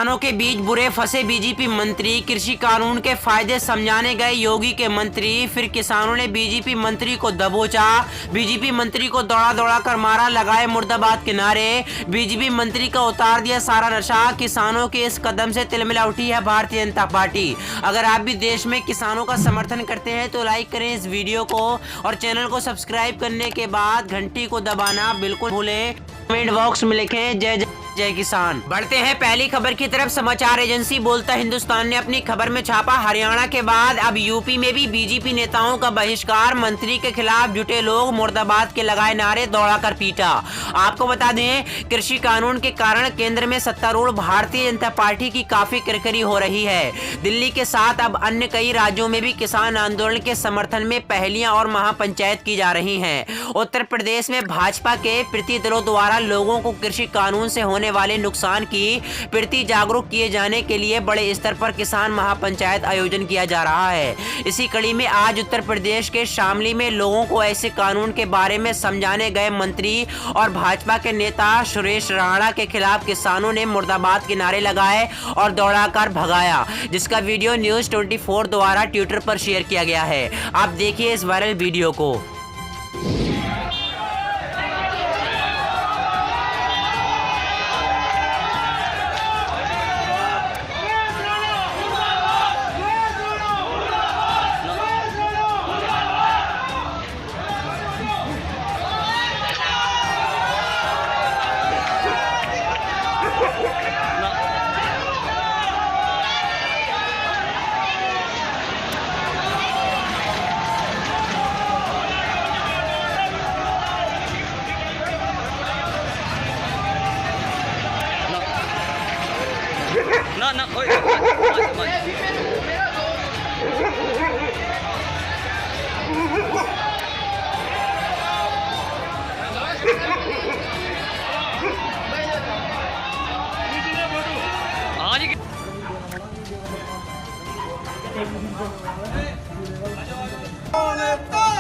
किसानों के बीच बुरे फंसे बीजेपी मंत्री। कृषि कानून के फायदे समझाने गए योगी के मंत्री, फिर किसानों ने बीजेपी मंत्री को दबोचा। बीजेपी मंत्री को दौड़ा कर मारा, लगाए मुर्दाबाद के नारे। बीजेपी मंत्री का उतार दिया सारा नशा। किसानों के इस कदम से तिलमिला उठी है भारतीय जनता पार्टी। अगर आप भी देश में किसानों का समर्थन करते हैं तो लाइक करें इस वीडियो को और चैनल को सब्सक्राइब करने के बाद घंटी को दबाना बिल्कुल भूलें। कमेंट बॉक्स में लिखें जय जय किसान। बढ़ते हैं पहली खबर की तरफ। समाचार एजेंसी बोलता हिंदुस्तान ने अपनी खबर में छापा, हरियाणा के बाद अब यूपी में भी बीजेपी नेताओं का बहिष्कार। मंत्री के खिलाफ जुटे लोग मुर्दाबाद के लगाए नारे, दौड़ाकर पीटा। आपको बता दें, कृषि कानून के कारण केंद्र में सत्तारूढ़ भारतीय जनता पार्टी की काफी किरकिरी हो रही है। दिल्ली के साथ अब अन्य कई राज्यों में भी किसान आंदोलन के समर्थन में पहलियां और महापंचायत की जा रही है। उत्तर प्रदेश में भाजपा के प्रति दलों द्वारा लोगों को कृषि कानून से होने वाले नुकसान की प्रति जागरूक किए जाने के लिए बड़े स्तर पर किसान महापंचायत आयोजन किया जा रहा है। इसी कड़ी में आज उत्तर प्रदेश के शामली में लोगों को ऐसे कानून के बारे में समझाने गए मंत्री और भाजपा के नेता सुरेश राणा के खिलाफ किसानों ने मुर्दाबाद के नारे लगाए और दौड़ाकर भगाया, जिसका वीडियो न्यूज़ 24 द्वारा ट्विटर पर शेयर किया गया है। आप देखिए इस वायरल वीडियो को। ना ओए आज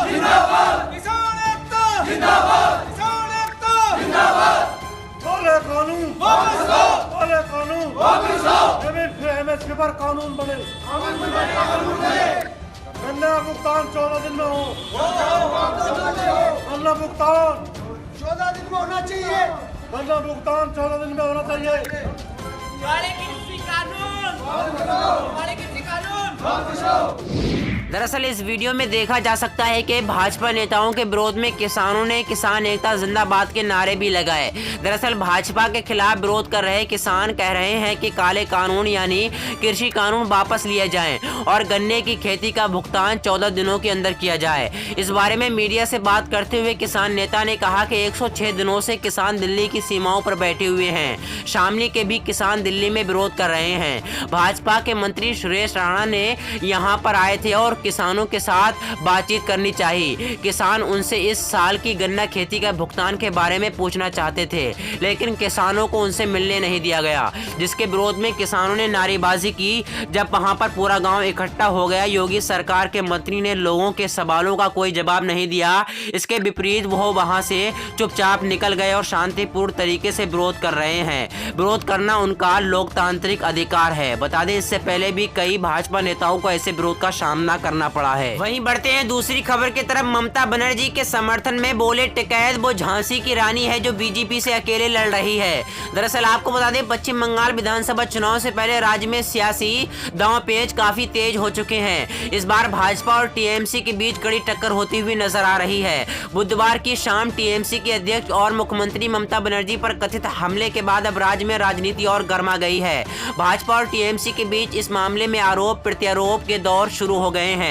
जिंदाबाद किसान एकता जिंदाबाद किसान एकता जिंदाबाद। बोले कानून वापस लो, बोले कानून वापस लो। एमएसपी पर कानून बने, गन्ना भुगतान 14 दिन में हो, गन्ना भुगतान 14 दिन में होना चाहिए, गन्ना भुगतान 14 दिन में होना चाहिए। दरअसल इस वीडियो में देखा जा सकता है कि भाजपा नेताओं के विरोध में किसानों ने किसान एकता जिंदाबाद के नारे भी लगाए। दरअसल भाजपा के खिलाफ विरोध कर रहे किसान कह रहे हैं कि काले कानून यानी कृषि कानून वापस लिए जाएं और गन्ने की खेती का भुगतान 14 दिनों के अंदर किया जाए। इस बारे में मीडिया से बात करते हुए किसान नेता ने कहा कि 106 दिनों से किसान दिल्ली की सीमाओं पर बैठे हुए हैं। शामली के भी किसान दिल्ली में विरोध कर रहे हैं। भाजपा के मंत्री सुरेश राणा ने यहाँ पर आए थे और किसानों के साथ बातचीत करनी चाहिए। किसान उनसे इस साल की गन्ना खेती का भुगतान के बारे में पूछना चाहते थे, लेकिन किसानों को उनसे मिलने नहीं दिया गया, जिसके विरोध में किसानों ने नारेबाजी की। जब वहां पर पूरा गांव इकट्ठा हो गया, योगी सरकार के मंत्री ने लोगों के सवालों का कोई जवाब नहीं दिया। इसके विपरीत वो वहां से चुपचाप निकल गए और शांतिपूर्ण तरीके से विरोध कर रहे हैं। विरोध करना उनका लोकतांत्रिक अधिकार है। बता दें, इससे पहले भी कई भाजपा नेताओं को ऐसे विरोध का सामना करना पड़ा है। वहीं बढ़ते हैं दूसरी खबर की तरफ। ममता बनर्जी के समर्थन में बोले टिकैत वो झांसी की रानी है जो बीजेपी से अकेले लड़ रही है। दरअसल आपको बता दें, पश्चिम बंगाल विधानसभा चुनाव से पहले राज्य में सियासी दांव-पेच काफी तेज हो चुके हैं। इस बार भाजपा और टीएमसी के बीच कड़ी टक्कर होती हुई नजर आ रही है। बुधवार की शाम टीएमसी के अध्यक्ष और मुख्यमंत्री ममता बनर्जी पर कथित हमले के बाद अब राज्य में राजनीति और गर्मा गई है। भाजपा और टीएमसी के बीच इस मामले में आरोप प्रत्यारोप के दौर शुरू हो गए हैं।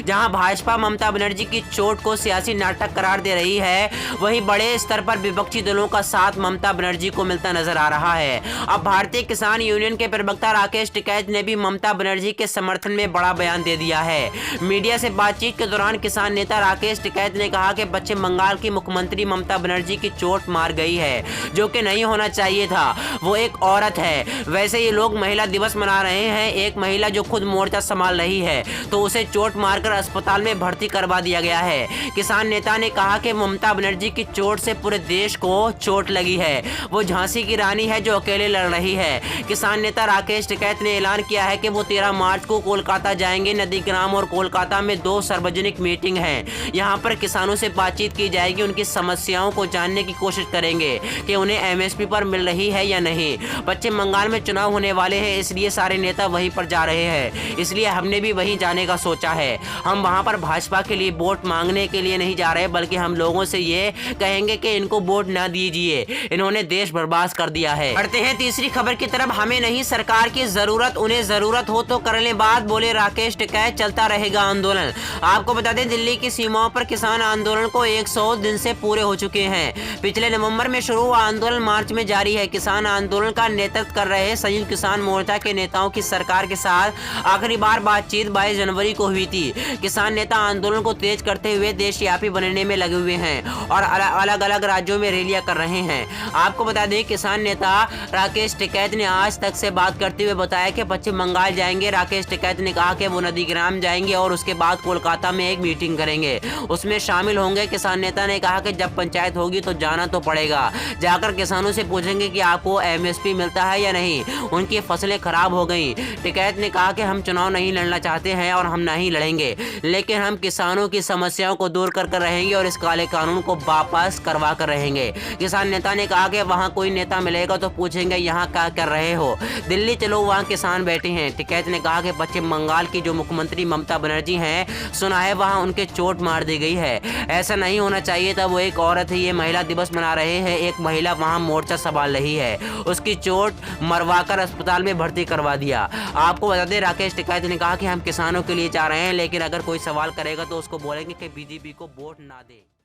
जहां भाजपा ममता बनर्जी की चोट को सियासी नाटक करार दे रही है, वहीं बड़े स्तर पर विपक्षी दलों का साथ ममता बनर्जी को मिलता नजर आ रहा है। अब भारतीय किसान यूनियन के प्रवक्ता राकेश टिकैत ने भी ममता बनर्जी के समर्थन में बड़ा बयान दे दिया है। मीडिया से बातचीत के दौरान किसान नेता राकेश टिकैत ने कहा कि पश्चिम बंगाल की मुख्यमंत्री ममता बनर्जी की चोट मार गई है, जो कि नहीं होना चाहिए था। वो एक औरत है। वैसे ये लोग महिला दिवस मना रहे हैं। एक महिला जो खुद मोर्चा संभाल रही है, तो उसे चोट मारकर अस्पताल में भर्ती करवा दिया गया है। किसान नेता ने कहा कि ममता बनर्जी की चोट से पूरे देश को चोट लगी है। वो झांसी की रानी है जो अकेले लड़ रही है। किसान नेता राकेश टिकैत ने ऐलान किया है कि वो 13 मार्च को कोलकाता जाएंगे। नंदीग्राम और कोलकाता में 2 सार्वजनिक मीटिंग है। यहाँ पर किसानों से बातचीत की जाएगी, उनकी समस्याओं को जानने की कोशिश करेंगे कि उन्हें एमएसपी पर मिल रही है या नहीं। पश्चिम बंगाल में चुनाव होने वाले हैं, इसलिए सारे नेता वहीं पर जा रहे हैं, इसलिए हमने भी वहीं जाने का सोचा है। हम वहां पर भाजपा के लिए वोट मांगने के लिए नहीं जा रहे, बल्कि हम लोगों से ये कहेंगे कि इनको वोट ना दीजिए, इन्होंने देश बर्बाद कर दिया है। बढ़ते हैं तीसरी खबर की तरफ। हमें नहीं सरकार की जरूरत, उन्हें जरूरत हो तो कर ले बात, बोले राकेश टिकैत। चलता रहेगा आंदोलन। आपको बता दें, दिल्ली की सीमाओं पर किसान आंदोलन को 100 दिन से पूरे हो चुके हैं। पिछले नवंबर में शुरू हुआ आंदोलन मार्च में जारी है। किसान आंदोलन का नेतृत्व कर रहे संयुक्त किसान मोर्चा के नेताओं की सरकार के साथ आखिरी बार बातचीत 22 जनवरी को हुई थी। किसान नेता आंदोलन को तेज करते हुए देशव्यापी बनने में लगे हुए हैं और अलग अलग राज्यों में रैलियां कर रहे हैं। आपको बता दें, किसान नेता राकेश टिकैत ने आज तक से बात करते हुए बताया कि पश्चिम बंगाल जाएंगे। राकेश टिकैत ने कहा कि वो नंदीग्राम जाएंगे और उसके बाद कोलकाता में एक मीटिंग करेंगे, उसमें शामिल होंगे। किसान नेता ने कहा कि जब पंचायत होगी तो जाना तो पड़ेगा, जाकर किसानों से पूछेंगे कि आपको एमएसपी मिलता है या नहीं, उनकी फसलें खराब हो गई। टिकैत ने कहा कि हम चुनाव नहीं लड़ना चाहते हैं और हम नहीं लड़ेंगे, लेकिन हम किसानों की समस्याओं को दूर कर रहेंगे और इस काले कानून को वापस करवा कर रहेंगे। किसान नेता ने कहा कि वहां कोई नेता मिलेगा तो पूछेंगे यहाँ क्या कर रहे हो, दिल्ली चलो वहाँ किसान बैठे हैं। टिकैत ने कहा कि पश्चिम बंगाल की जो मुख्यमंत्री ममता बनर्जी हैं, सुना है वहाँ उनके चोट मार दी गई है, ऐसा नहीं होना चाहिए था। वो एक औरत है, ये महिला दिवस मना रहे हैं, एक महिला वहाँ मोर्चा संभाल रही है, उसकी चोट मरवाकर अस्पताल में भर्ती करवा दिया। आपको बता दें, राकेश टिकैत ने कहा कि हम किसानों के लिए जा रहे हैं, लेकिन अगर कोई सवाल करेगा तो उसको बोलेंगे कि बीजेपी को वोट ना दे।